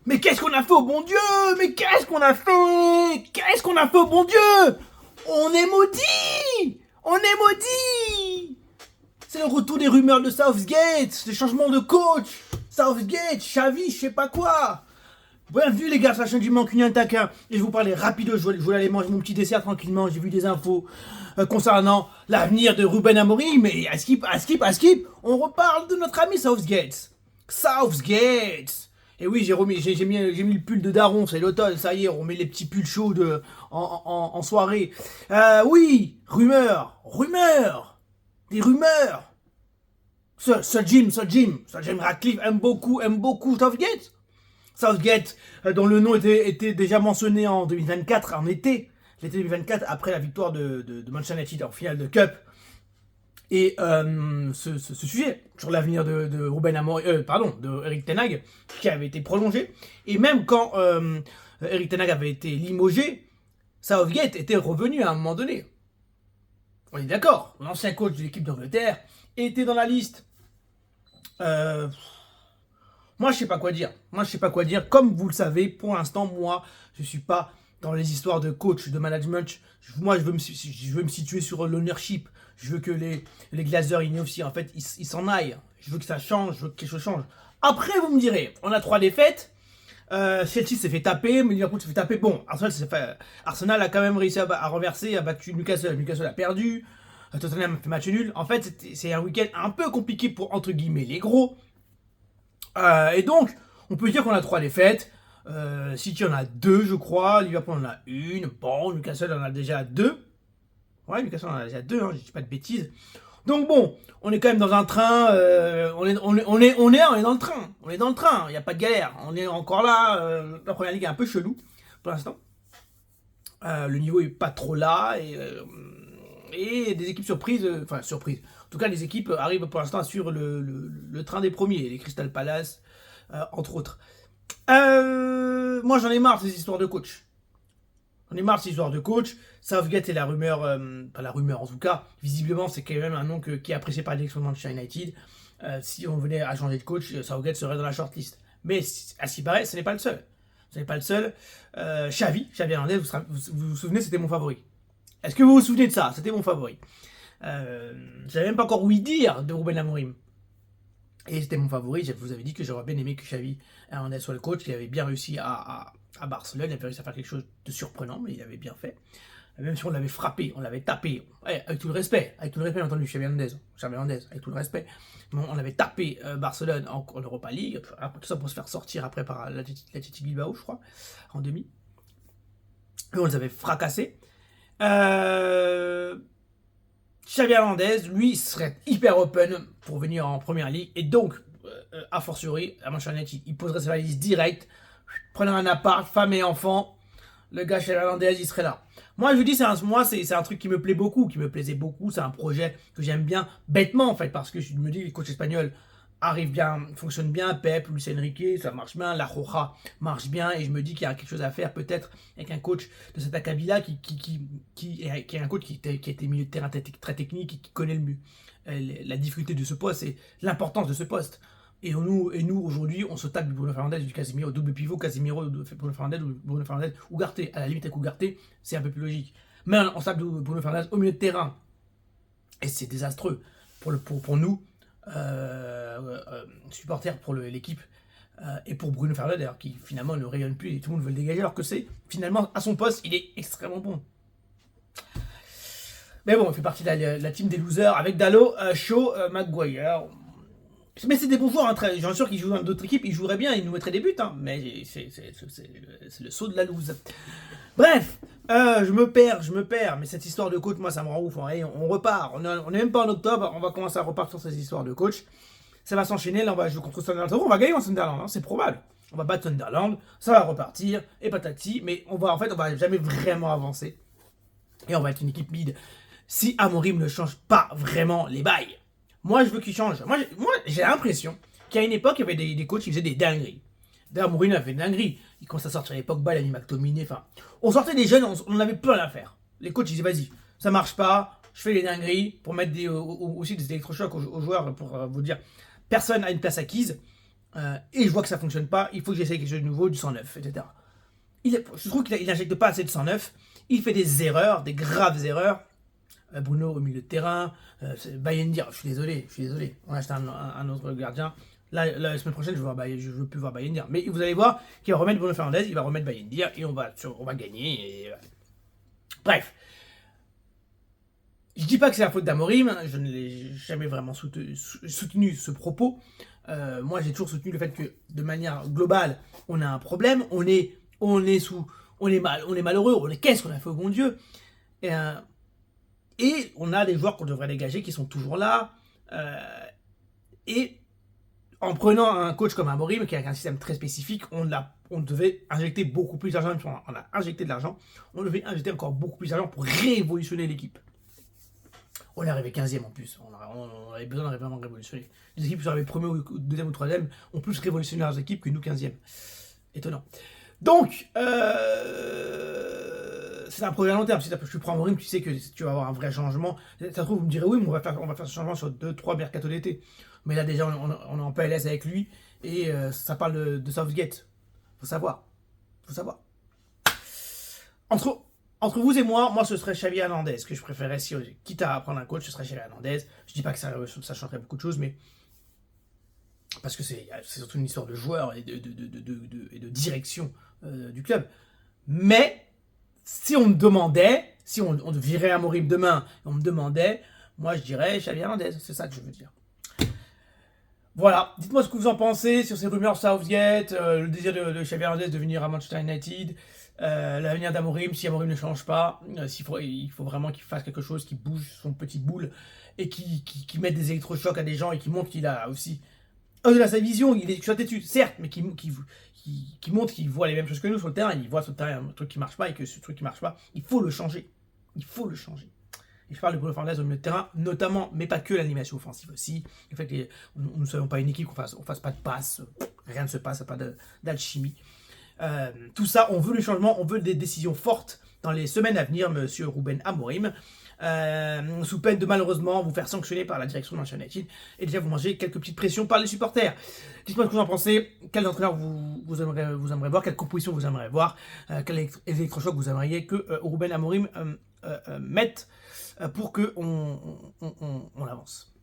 Mais qu'est-ce qu'on a fait au bon Dieu? Mais qu'est-ce qu'on a fait? Qu'est-ce qu'on a fait au bon Dieu? On est maudits! On est maudits! C'est le retour des rumeurs de Southgate, les changements de coach. Southgate, Xavi, je sais pas quoi. Bienvenue les gars sur la chaîne du Mancunien Taquin. Et je vous parlais rapido, je voulais aller manger mon petit dessert tranquillement. J'ai vu des infos concernant l'avenir de Ruben Amorim. Mais à skip, on reparle de notre ami Southgate. Southgate. Et oui, j'ai mis le pull de Daron, c'est l'automne, ça y est, on met les petits pulls chauds en soirée. Oui, rumeurs, des rumeurs. Sir Jim Ratcliffe aime beaucoup Southgate. Southgate, dont le nom était déjà mentionné en 2024, en l'été 2024, après la victoire de Manchester United en finale de Cup. Et ce sujet sur l'avenir de Ruben Amorim, de Erik ten Hag, qui avait été prolongé, et même quand Erik ten Hag avait été limogé, Southgate était revenu à un moment donné. On est d'accord, l'ancien coach de l'équipe d'Angleterre était dans la liste. Moi, je sais pas quoi dire. Comme vous le savez, pour l'instant, moi, je suis pas dans les histoires de coach, de management. Moi, je veux me situer sur l'ownership. Je veux que les Glazers, aussi, en fait, ils s'en aillent. Je veux que ça change, je veux que quelque chose change. Après, vous me direz, on a 3 défaites. Chelsea s'est fait taper, mais Liverpool s'est fait taper. Bon, Arsenal a quand même réussi à renverser, a battu Newcastle. Newcastle a perdu. Tottenham a fait match nul. En fait, c'est un week-end un peu compliqué pour, entre guillemets, les gros. Et donc, on peut dire qu'on a 3 défaites. City en a 2, je crois. Liverpool en a 1. Bon, Newcastle en a déjà 2. Ouais, Newcastle en a déjà 2, hein, je dis pas de bêtises. Donc bon, on est quand même dans un train. On est dans le train. On est dans le train. Il n'y a pas de galère. On est encore là. La première ligue est un peu chelou pour l'instant. Le niveau est pas trop là et des équipes surprises. En tout cas, les équipes arrivent pour l'instant à suivre le train des premiers, les Crystal Palace, entre autres. Moi, j'en ai marre de ces histoires de coach. Southgate est la rumeur, pas la rumeur en tout cas, visiblement, c'est quand même un nom qui est apprécié par la direction de Manchester United. Si on venait à changer de coach, Southgate serait dans la shortlist. Mais à ce qui paraît, ce n'est pas le seul. Xavi Hernandez, vous vous souvenez, c'était mon favori. Est-ce que vous vous souvenez de ça? C'était mon favori. J'avais même pas encore ouï dire de Ruben Amorim. Et c'était mon favori. Je vous avais dit que j'aurais bien aimé que Xavi Hernandez soit le coach. Il avait bien réussi à Barcelone. Il avait réussi à faire quelque chose de surprenant, mais il avait bien fait. Même si on l'avait frappé, on l'avait tapé. Ouais, avec tout le respect, entendu, Xavi Hernandez, avec tout le respect. On l'avait tapé Barcelone en Europa League. Après tout ça pour se faire sortir après par l'Athletic Bilbao, je crois, en demi. Et on les avait fracassés. Xavi Hernandez, lui, serait hyper open pour venir en première ligue. Et donc, a fortiori, à Manchester United, il poserait sa valise direct, prenant un appart, femme et enfant. Le gars Xavi Hernandez, il serait là. Moi, je vous dis, c'est un truc qui me plaît beaucoup, qui me plaisait beaucoup. C'est un projet que j'aime bien, bêtement en fait, parce que je me dis, les coachs espagnols arrivent bien, fonctionnent bien. Pep, Luis Enrique, ça marche bien. La Roja marche bien. Et je me dis qu'il y a quelque chose à faire peut-être avec un coach de cet acabit-là qui est un coach qui a été milieu de terrain très technique et qui connaît la difficulté de ce poste et l'importance de ce poste. Et nous aujourd'hui, on se tape du Bruno Fernandes, du Casemiro, double pivot, Casemiro, Bruno Fernandes, Ugarte. À la limite avec Ugarte, c'est un peu plus logique. Mais on se tape du Bruno Fernandes au milieu de terrain. Et c'est désastreux pour nous, supporters pour l'équipe, et pour Bruno Fernandes, d'ailleurs, qui finalement ne rayonne plus et tout le monde veut le dégager, alors que c'est finalement à son poste, il est extrêmement bon. Mais bon, il fait partie de la team des losers avec Dalot, Shaw, Maguire. Mais c'est des bons joueurs, hein, j'en suis sûr qu'ils jouent dans d'autres équipes, ils joueraient bien, ils nous mettraient des buts, hein, mais c'est le saut de la loose. Bref, je me perds, mais cette histoire de coach, moi ça me rend ouf. Hein, on repart, on est même pas en octobre, on va commencer à repartir sur ces histoires de coach. Ça va s'enchaîner, là on va jouer contre Sunderland, on va gagner en Sunderland, hein, c'est probable. On va battre Sunderland, ça va repartir, et patati, mais on va jamais vraiment avancer. Et on va être une équipe mid. Si Amorim ne change pas vraiment les bails. Moi, je veux qu'il change. Moi j'ai l'impression qu'à une époque, il y avait des coachs qui faisaient des dingueries. D'ailleurs, Mourinho a fait des dingueries. Il commençait à sortir les Pogba, il a mis McTominay. Enfin, on sortait des jeunes, on avait plein à faire. Les coachs, ils disaient, vas-y, ça marche pas, je fais les dingueries pour mettre aussi des électrochocs aux joueurs pour vous dire, personne n'a une place acquise. et je vois que ça fonctionne pas, il faut que j'essaye quelque chose de nouveau, du 109, etc. Je trouve qu'il n'injecte pas assez de 109, il fait des erreurs, des graves erreurs. Bruno au milieu de terrain, Bayendir, je suis désolé, on a acheté un autre gardien. Là, la semaine prochaine, je veux plus voir Bayendir. Mais vous allez voir qu'il va remettre Bruno Fernandes, il va remettre Bayendir et on va gagner. Et... Bref. Je dis pas que c'est la faute d'Amorim, je ne l'ai jamais vraiment soutenu ce propos. Moi, j'ai toujours soutenu le fait que, de manière globale, on a un problème, on est malheureux, qu'est-ce qu'on a fait au bon Dieu. Et on a des joueurs qu'on devrait dégager qui sont toujours là. Et en prenant un coach comme Amorim, qui a un système très spécifique, on devait injecter beaucoup plus d'argent. On a injecté de l'argent. On devait injecter encore beaucoup plus d'argent pour révolutionner l'équipe. On est arrivé 15e en plus. On avait besoin de vraiment révolutionner. Les équipes qui sont arrivées premier ou deuxième ou troisième ont plus révolutionné leurs équipes que nous 15e. Étonnant. Donc, c'est un projet à long terme. Si tu prends Amorim, tu sais que tu vas avoir un vrai changement. Ça se trouve, vous me direz, oui, mais on va faire ce changement sur 2-3 mercato d'été. Mais là, déjà, on est en PLS avec lui. Et ça parle de Southgate. Faut savoir. Entre vous et moi, ce serait Xavi Hernandez que je préférais. Si, quitte à prendre un coach, ce serait Xavi Hernandez. Je dis pas que ça changerait beaucoup de choses, mais parce que c'est surtout une histoire de joueurs et de direction du club. Mais si on me demandait, si on virait Amorim demain, et on me demandait, moi je dirais Xavi Hernandez. C'est ça que je veux dire. Voilà, dites-moi ce que vous en pensez sur ces rumeurs Southgate, le désir de Xavi Hernandez de venir à Manchester United, l'avenir d'Amorim, si Amorim ne change pas, il faut vraiment qu'il fasse quelque chose, qu'il bouge son petit boule et qu'il mette des électrochocs à des gens et qu'il montre qu'il a aussi sa vision, il est têtu, certes, mais qui montre qu'il voit les mêmes choses que nous sur le terrain, il voit sur le terrain un truc qui marche pas et que ce truc qui marche pas, il faut le changer. Et je parle de Bruno Fernandes au milieu de terrain, notamment, mais pas que l'animation offensive aussi. Le fait que nous ne soyons pas une équipe, qu'on fasse pas de passe, rien ne se passe, pas d'alchimie. Tout ça, on veut le changement, on veut des décisions fortes dans les semaines à venir, monsieur Ruben Amorim. Sous peine de malheureusement vous faire sanctionner par la direction de Manchester United et déjà vous mangez quelques petites pressions par les supporters. Dites-moi ce que vous en pensez, quel entraîneur vous aimeriez voir, quelle composition vous aimeriez voir, quel électrochoc vous aimeriez que Ruben Amorim mette pour que on avance.